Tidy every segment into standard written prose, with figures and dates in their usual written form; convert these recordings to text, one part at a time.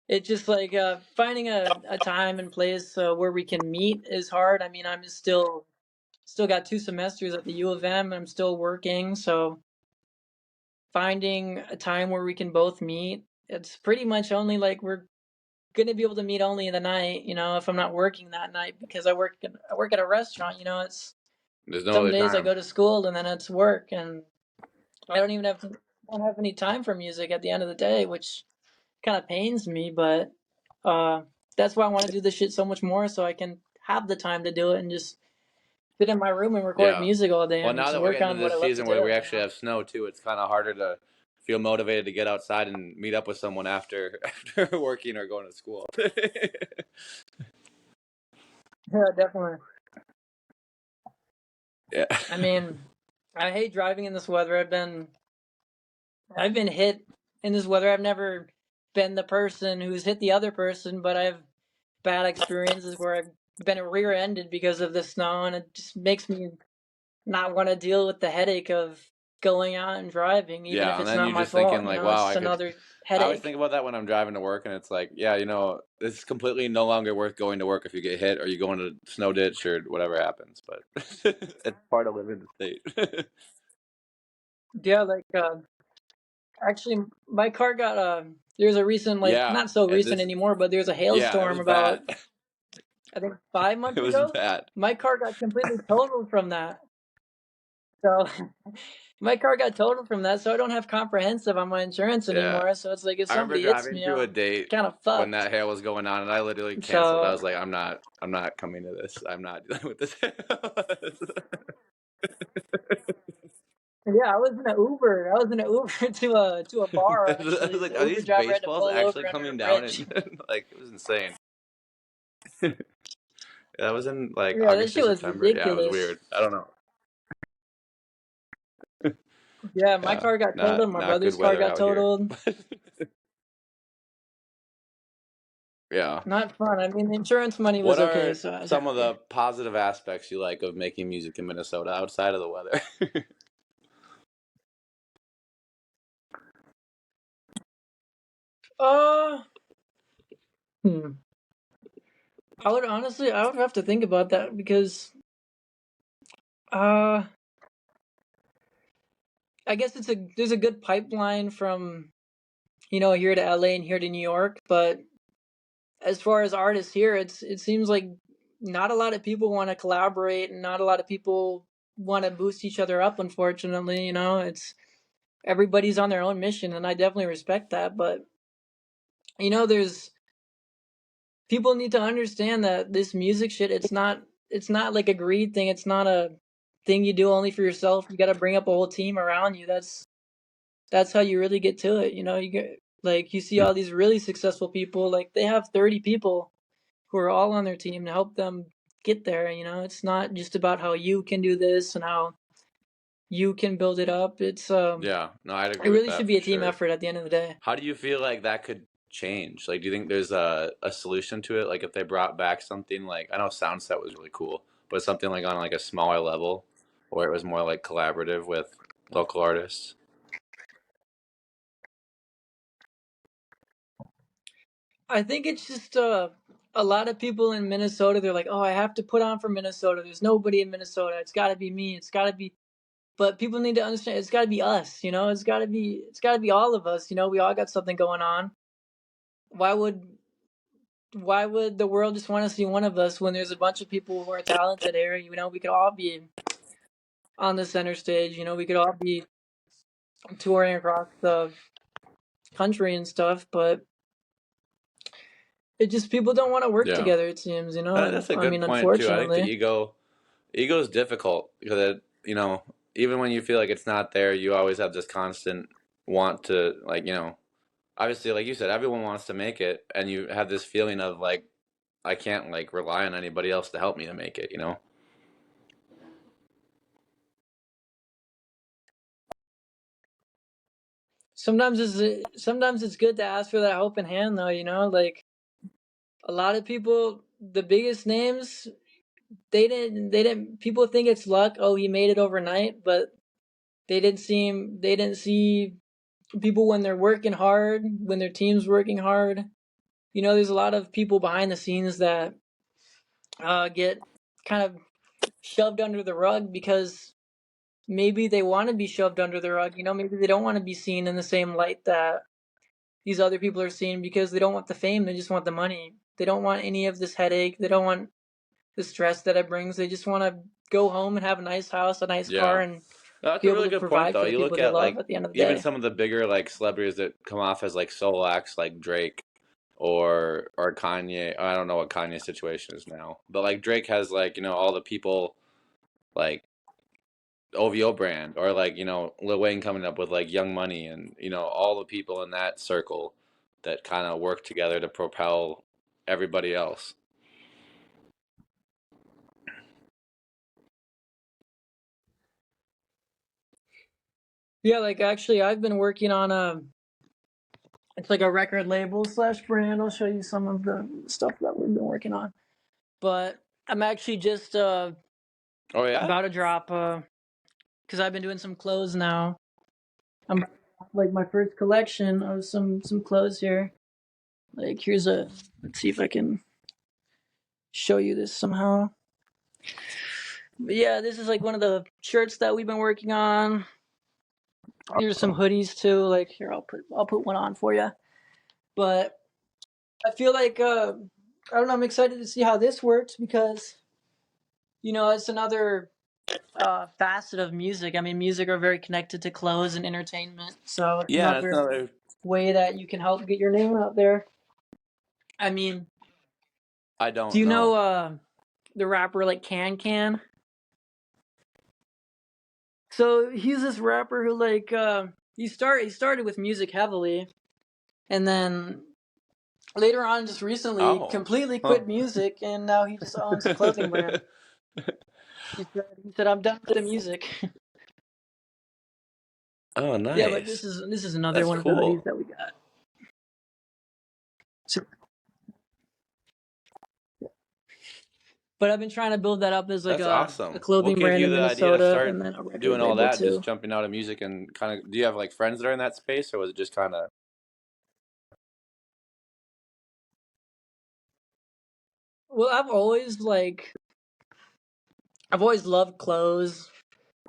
it's just like finding a time and place where we can meet is hard. I mean, I'm still got 2 semesters at the U of M. I'm still working, so finding a time where we can both meet, it's pretty much only like we're gonna be able to meet only in the night, if I'm not working that night because I work at a restaurant, it's There's no some other days I time. go to school and then it's work and I don't have any time for music at the end of the day, which kind of pains me, but uh that's why I want to do this shit so much more so I can have the time to do it and just sit in my room and record Yeah. music all day Well, and now just that we're work getting to on what I this love to season do, where we actually have snow too, it's kind of harder to feel motivated to get outside and meet up with someone after after working or going to school. Yeah, definitely. Yeah. I mean, I hate driving in this weather. I've been hit in this weather. I've never been the person who's hit the other person, but I've bad experiences where I've been rear-ended because of the snow, and it just makes me not want to deal with the headache of going out and driving, even if Yeah, and it's then not you're my just thinking fault. like, It's wow, just another I always headache. think about that when I'm driving to work, and it's like, yeah, it's completely no longer worth going to work if you get hit or you go into a snow ditch or whatever happens. But it's part of living in the state. Yeah, like actually, my car got there's a recent, like, Yeah, not so and recent this, anymore, but there's a yeah, it hailstorm was about bad. I think 5 months It was ago. bad. My car got completely totaled from that. So my car got totaled from that, so I don't have comprehensive on my insurance Yeah, anymore. So it's like if I remember somebody hits driving me, to a I'm date kind of when fucked. that hail was going on, and I literally canceled. I So was like, I'm not coming to this. I'm not dealing with this. yeah, I was in an Uber. I was in an Uber to a bar I was actually. like, The are Uber these driver had to baseballs pull over actually under a coming down? bridge. And like, it was insane. That was in like Yeah, that August or shit was September. Yeah, it was ridiculous. weird. I don't know. Yeah, my Yeah, car got totaled. My not good brother's car weather got out here. totaled. Yeah. Not fun. I mean, the insurance money What was okay, are so I was some of happy. the positive aspects you like of making music in Minnesota outside of the weather? Uh, hmm. I would have to think about that because uh, I guess there's a good pipeline from here to LA and here to New York, but as far as artists here, it seems like not a lot of people want to collaborate and not a lot of people want to boost each other up, unfortunately. It's everybody's on their own mission and I definitely respect that, but there's people need to understand that this music shit, it's not like a greed thing. It's not a thing you do only for yourself. You got to bring up a whole team around you. That's how you really get to it. You get like you see all these really successful people, like they have 30 people who are all on their team to help them get there. It's not just about how you can do this and how you can build it up. Yeah, no, I'd It agree with really should that be for a team sure. effort at the end of the day. How do you feel like that could change? Like, do you think there's a solution to it? Like, if they brought back something like, I know Soundset was really cool, but something like on like a smaller level, where it was more like collaborative with local artists. I think it's just a lot of people in Minnesota. They're like, "Oh, I have to put on for Minnesota. There's nobody in Minnesota. It's got to be me. It's got to be." But people need to understand it's got to be us. It's got to be all of us. We all got something going on. Why would why would the world just want to see one of us when there's a bunch of people who are talented here? We could all be on the center stage. We could all be touring across the country and stuff, but it just people don't want to work Yeah, together. It seems, and that's a I good mean, point too. I think the unfortunately. ego is difficult because even when you feel like it's not there, you always have this constant want to like obviously like you said, everyone wants to make it, and you have this feeling of like I can't like rely on anybody else to help me to make it. Sometimes it's good to ask for that helping hand, though. Like a lot of people, the biggest names, they didn't. People think it's luck. Oh, he made it overnight, but they didn't see people when they're working hard, when their team's working hard. There's a lot of people behind the scenes that get kind of shoved under the rug because maybe they want to be shoved under the rug. Maybe they don't want to be seen in the same light that these other people are seen because they don't want the fame. They just want the money. They don't want any of this headache. They don't want the stress that it brings. They just want to go home and have a nice house, a nice car, Yeah. and That's be a able really to good point, provide though. for the You people look they at love like at the end of the even day. some of the bigger like celebrities that come off as like solo acts, like Drake or Kanye. I don't know what Kanye's situation is now, but like Drake has like all the people like OVO brand or like Lil Wayne coming up with like Young Money and all the people in that circle that kind of work together to propel everybody else. Yeah, like actually, I've been working on it's like a record label slash brand. I'll show you some of the stuff that we've been working on. But I'm actually just Oh yeah? about to drop because I've been doing some clothes now. I'm like my first collection of some clothes here. Like here's a let's see if I can show you this somehow. But yeah, this is like one of the shirts that we've been working on. Here's some Awesome. hoodies too. Like here, I'll put one on for you. But I feel like I don't know. I'm excited to see how this works because it's another facet of music. I mean, music are very connected to clothes and entertainment, so it's Yeah, that's another another. way that you can help get your name out there. I mean, I do don't you know know. the rapper like Can? So he's this rapper who like he started with music heavily, and then later on, just recently, Oh, completely huh. quit music, and now he just owns a clothing brand. He said I'm done with the music. Oh, Yeah, but this nice. is this is another That's one of the hoodies cool. that we got. So, but I've been trying to build that up as like That's a awesome. What clothing gave brand you in the idea to Minnesota, start and then a record doing all label that? Just too. jumping out of music and kind of. Do you have like friends that are in that space, or was it just kind of? Well, I've always loved clothes,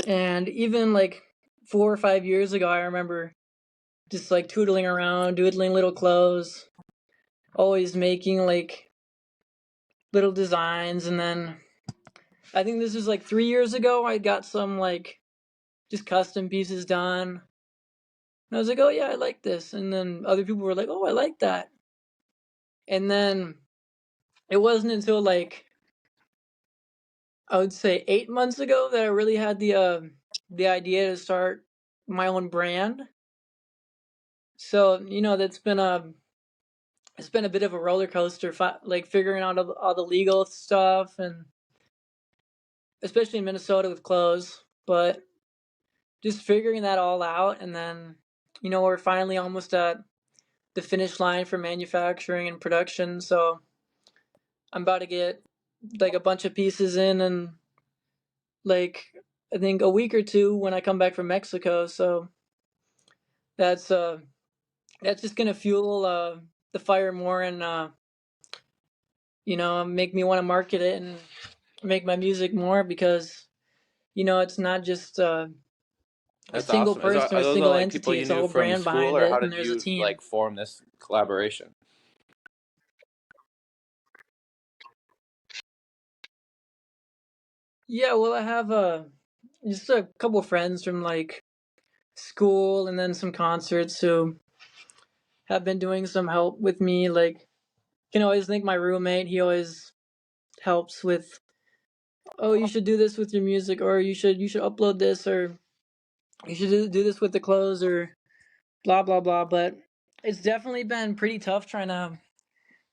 and even like 4 or 5 years ago, I remember just like tootling around, doodling little clothes, always making like little designs, and then I think this was like 3 years ago. I got some like just custom pieces done. And I was like, oh yeah, I like this. And then other people were like, oh, I like that. And then it wasn't until like I would say 8 months ago that I really had the idea to start my own brand. So that's been a it's been a bit of a roller coaster, like figuring out all the legal stuff, and especially in Minnesota with clothes. But just figuring that all out, and then we're finally almost at the finish line for manufacturing and production. So I'm about to get like a bunch of pieces in, and like I think a week or two when I come back from Mexico. So that's uh that's just gonna fuel the fire more, and make me want to market it and make my music more because it's not just a That's single awesome. person or Are a those all single like people entity. you It's a knew whole from brand school, behind or it, how and did there's a you team. like form this collaboration? Yeah, well, I have just a couple friends from like school, and then some concerts who have been doing some help with me. Like, you can always thank my roommate. He always helps with, oh, you should do this with your music, or you should upload this, or you should do this with the clothes, or blah blah blah. But it's definitely been pretty tough trying to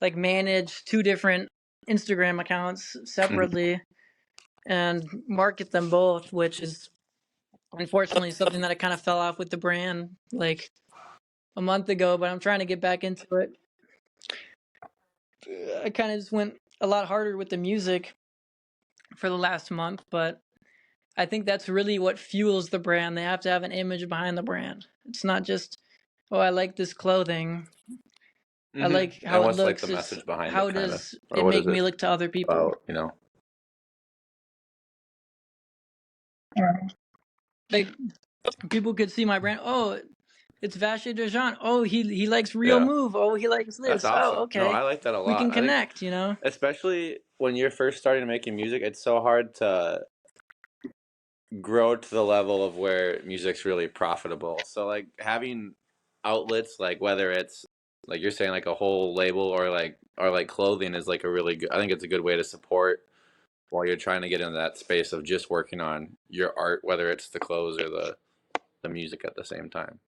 like manage two different Instagram accounts separately and market them both, which is unfortunately something that I kind of fell off with the brand like a month ago, but I'm trying to get back into it. I kind of just went a lot harder with the music for the last month, but I think that's really what fuels the brand. They have to have an image behind the brand. It's not just oh, I like this clothing. I like And how it what's like the looks. It's message behind it, how kind of, does or it what make is me it look to other people? about? You know? Like people could see my brand. Oh, it's vachesdargent. Oh, he likes Reo Yeah, Move. Oh, he likes that's this. Oh, awesome. No, I okay. like that a We can lot. I think, connect, you know? especially when you're first starting making music, it's so hard to grow to the level of where music's really profitable. So like having outlets, like whether it's like you're saying like a whole label or like clothing is like a really good, I think it's a good way to support while you're trying to get into that space of just working on your art, whether it's the clothes or the music at the same time.